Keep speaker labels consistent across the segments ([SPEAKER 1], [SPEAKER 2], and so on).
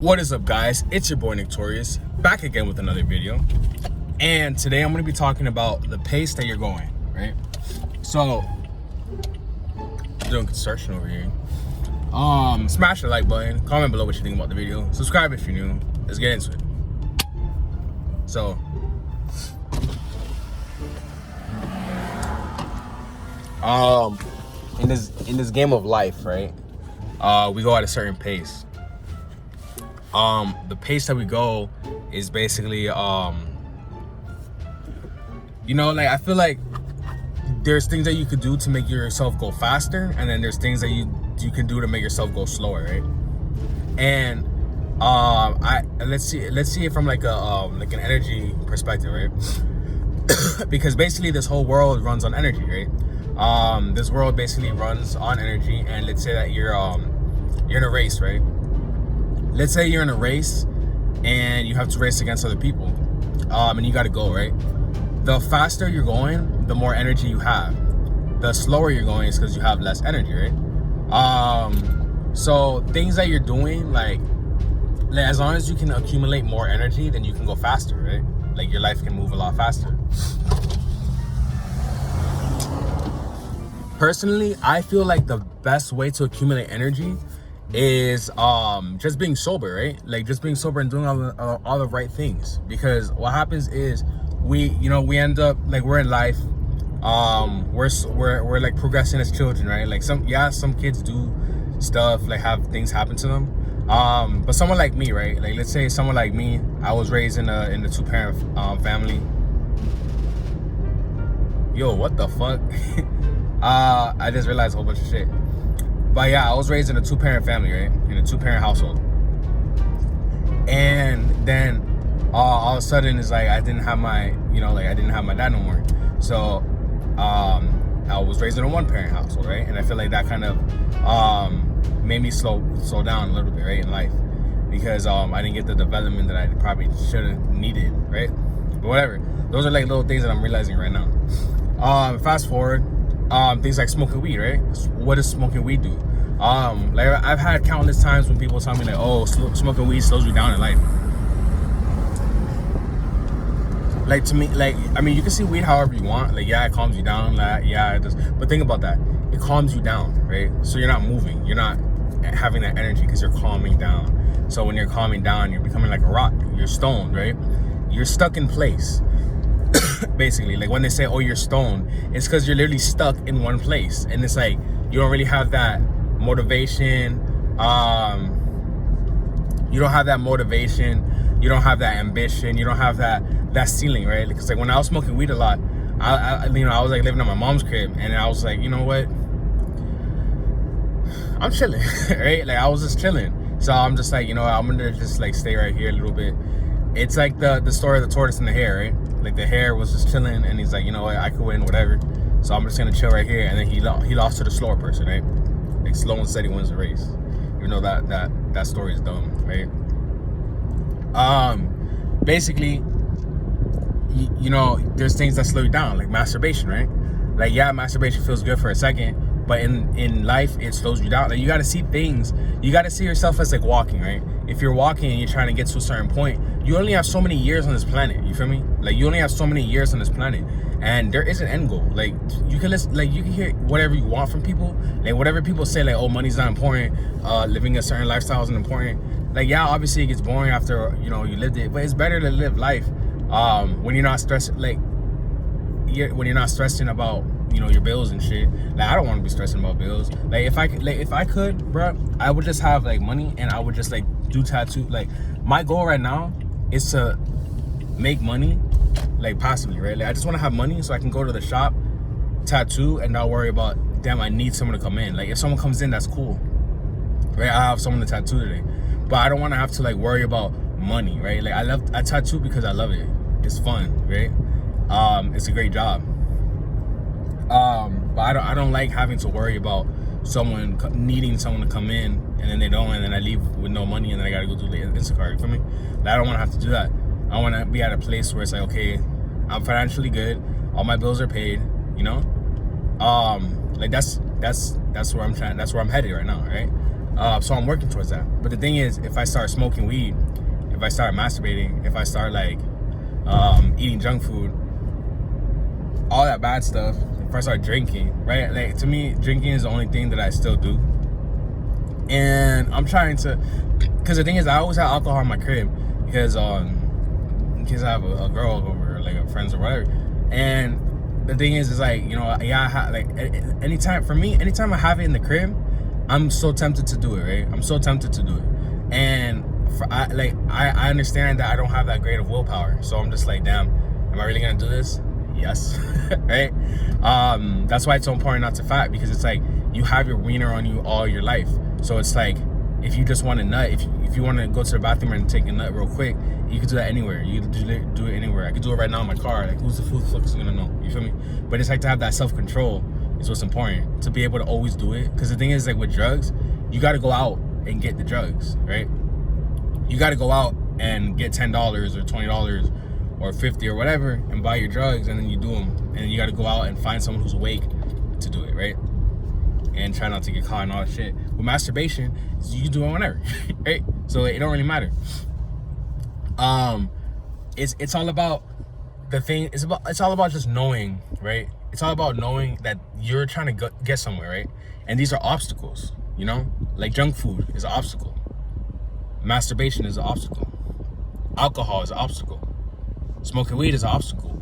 [SPEAKER 1] What is up, guys? It's your boy Torius, back again with another video. And today I'm going to be talking about the pace that you're going, right? So, doing construction over here. Smash the like button, comment below what you think about the video, subscribe if you're new. Let's get into it. So, in this game of life, right? We go at a certain pace. The pace that we go is basically, like, I feel like there's things that you could do to make yourself go faster, and then there's things that you can do to make yourself go slower, right? And let's see it from like an energy perspective, right? Because basically this whole world runs on energy, right? This world basically runs on energy, and let's say that you're in a race, right? Let's say you're in a race and you have to race against other people, and you got to go, right? The faster you're going, the more energy you have. The slower you're going is because you have less energy, right? So things that you're doing, like as long as you can accumulate more energy, then you can go faster, right? Like your life can move a lot faster. Personally, I feel like the best way to accumulate energy is just being sober, right? Like just being sober and doing all the right things. Because what happens is we end up, like, we're in life, we're like progressing as children, right? Like some kids do stuff, like have things happen to them, but someone like me, right? Like let's say someone like me, I was raised in a 2-parent family. Yo, what the fuck? I just realized a whole bunch of shit. But yeah, I was raised in a 2-parent family, right? In a 2-parent household. And then all of a sudden it's like I didn't have my dad no more. So I was raised in a 1-parent household, right? And I feel like that kind of made me slow down a little bit, right, in life. Because I didn't get the development that I probably should have needed, right? But whatever. Those are like little things that I'm realizing right now. Fast forward. Things like smoking weed, right? What does smoking weed do? Like I've had countless times when people tell me like, oh, smoking weed slows you down in life. Like to me, like, I mean, you can see weed however you want. Like, yeah, it calms you down. Like, yeah, it does. But think about that. It calms you down, right? So you're not moving. You're not having that energy because you're calming down. So when you're calming down, you're becoming like a rock. You're stoned, right? You're stuck in place. Basically, like when they say, oh, you're stoned, it's because you're literally stuck in one place, and it's like you don't really have that motivation. You don't have that motivation. You don't have that ambition. You don't have that ceiling, right? Because like when I was smoking weed a lot, I was like living at my mom's crib, and I was like, you know what? I'm chilling, right? Like I was just chilling. So I'm just like, you know what? I'm gonna just like stay right here a little bit. It's like the story of the tortoise and the hare, right? Like the hare was just chilling, and he's like, you know what, I could win, whatever. So I'm just gonna chill right here. And then he lost to the slower person, right? Like slow and steady wins the race. Even though that story is dumb, right? Basically, there's things that slow you down, like masturbation, right? Like, yeah, masturbation feels good for a second, but in life it slows you down. Like you gotta see things. You gotta see yourself as like walking, right? If you're walking and you're trying to get to a certain point, you only have so many years on this planet. You feel me? Like you only have so many years on this planet, and there is an end goal. Like you can listen, like you can hear whatever you want from people. Like whatever people say, like, oh, money's not important. Living a certain lifestyle isn't important. Like, yeah, obviously it gets boring after you lived it, but it's better to live life when you're not stressed. Like when you're not stressing about your bills and shit. Like I don't want to be stressing about bills. Like if I could, bro, I would just have like money, and I would just like do tattoo. Like my goal right now is to make money, like passively, right? Like I just want to have money so I can go to the shop, tattoo, and not worry about, damn, I need someone to come in. Like if someone comes in, that's cool, right? I have someone to tattoo today, but I don't want to have to like worry about money, right? Like I tattoo because I love it. It's fun, right? It's a great job. But I don't like having to worry about needing someone to come in, and then they don't, and then I leave with no money, and then I gotta go do the Instacart. You feel me? Like, I don't want to have to do that. I want to be at a place where it's like, okay, I'm financially good, all my bills are paid. Like that's where I'm headed right now, right? So I'm working towards that. But the thing is, if I start smoking weed, if I start masturbating, if I start like eating junk food, all that bad stuff, if I start drinking, right? Like, to me, drinking is the only thing that I still do. And I'm trying to, because the thing is, I always have alcohol in my crib because I have a girl over, like friends or whatever. And the thing is like, you know, yeah, like anytime I have it in the crib, I'm so tempted to do it, right? I'm so tempted to do it. And I understand that I don't have that great of willpower. So I'm just like, damn, am I really gonna do this? Yes. Right? That's why it's so important not to fat, because it's like you have your wiener on you all your life. So it's like, if you just want a nut, if you want to go to the bathroom and take a nut real quick, you can do that anywhere. You can do it anywhere. I could do it right now in my car. Like, who the fuck is gonna know? You feel me? But it's like to have that self-control is what's important, to be able to always do it. Because the thing is, like with drugs, you got to go out and get the drugs, right? You got to go out and get $10 or $20 or $50 or whatever and buy your drugs, and then you do them. And then you got to go out and find someone who's awake to do it, right? And try not to get caught and all that shit. With masturbation, you can do it whenever, right? So it don't really matter. It's all about the thing. It's all about just knowing, right? It's all about knowing that you're trying to get somewhere, right? And these are obstacles, you know? Like junk food is an obstacle. Masturbation is an obstacle. Alcohol is an obstacle. Smoking weed is an obstacle.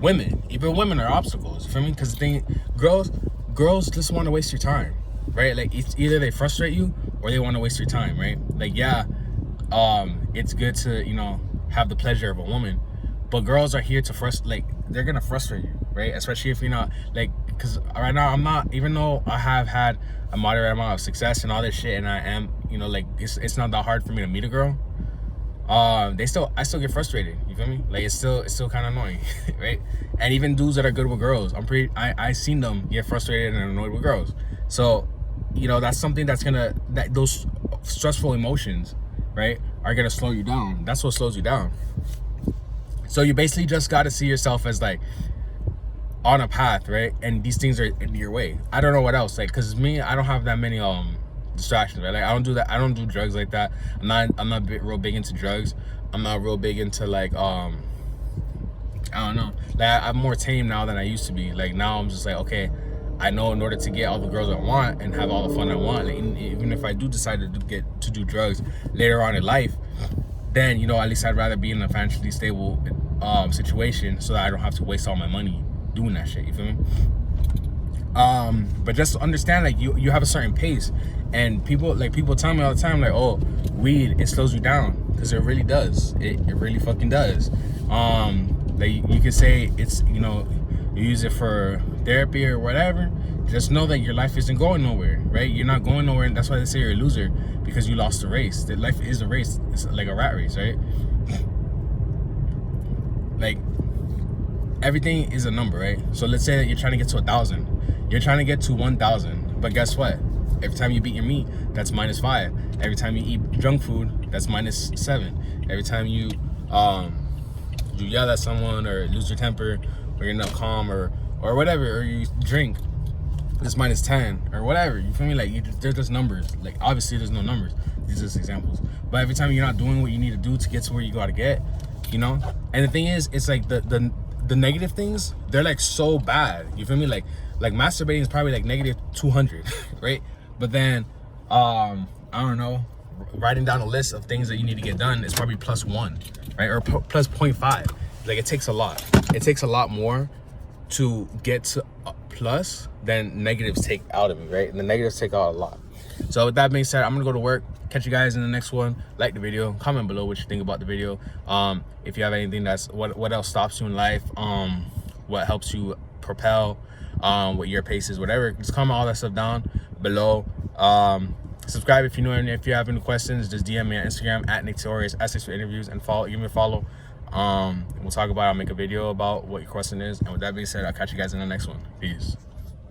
[SPEAKER 1] Even women are obstacles. You feel me? Because the thing, girls just want to waste your time, right? Like, it's either they frustrate you or they want to waste your time, right? Like, yeah, it's good to, you know, have the pleasure of a woman, but girls are here to they're gonna frustrate you, right? Especially if you're not, like, because right now I'm not, even though I have had a moderate amount of success and all this shit, and I am, you know, like, it's not that hard for me to meet a girl. I still get frustrated. You feel me? Like, it's still kind of annoying, right? And even dudes that are good with girls, I seen them get frustrated and annoyed with girls. So, you know, that's something that those stressful emotions, right, are gonna slow you down. That's what slows you down. So you basically just gotta see yourself as like on a path, right? And these things are in your way. I don't know what else, like, cause me, I don't have that many distractions, right? Like, I don't do that. I don't do drugs like that. I'm not real big into drugs. I'm not real big into like I don't know. Like, I'm more tame now than I used to be. Like, now I'm just like, okay, I know in order to get all the girls I want and have all the fun I want, like, even if I do decide to do drugs later on in life, then, you know, at least I'd rather be in a financially stable situation so that I don't have to waste all my money doing that shit. You feel me? But just understand, like, you have a certain pace, and people tell me all the time, like, oh, weed, it slows you down, because it really does. It really fucking does. Like, you could say it's, you know, you use it for therapy or whatever. Just know that your life isn't going nowhere, right? You're not going nowhere, and that's why they say you're a loser, because you lost the race. That life is a race. It's like a rat race, right? Like, everything is a number, right? So let's say that you're trying to get to 1,000. You're trying to get to 1,000, but guess what? Every time you beat your meat, that's -5. Every time you eat junk food, that's -7. Every time you yell at someone or lose your temper, or you're not calm, or whatever, or you drink, it's -10 or whatever. You feel me? Like, there's just numbers. Like, obviously there's no numbers. These are just examples. But every time you're not doing what you need to do to get to where you gotta get, you know? And the thing is, it's like the negative things, they're like so bad. You feel me? Like masturbating is probably like -200, right? But then, I don't know, writing down a list of things that you need to get done is probably +1, right? Or plus 0.5. Like, it takes a lot. It takes a lot more to get to plus than negatives take out of me, right? And the negatives take out a lot. So with that being said, I'm gonna go to work. Catch you guys in the next one. Like the video, comment below what you think about the video. If you have anything that's what else stops you in life, what helps you propel, what your pace is, whatever, just comment all that stuff down below. Subscribe if you know, and if you have any questions, just DM me on Instagram at Torius, @6 for interviews, and give me a follow. We'll talk about it. I'll make a video about what your question is. And with that being said, I'll catch you guys in the next one. Peace.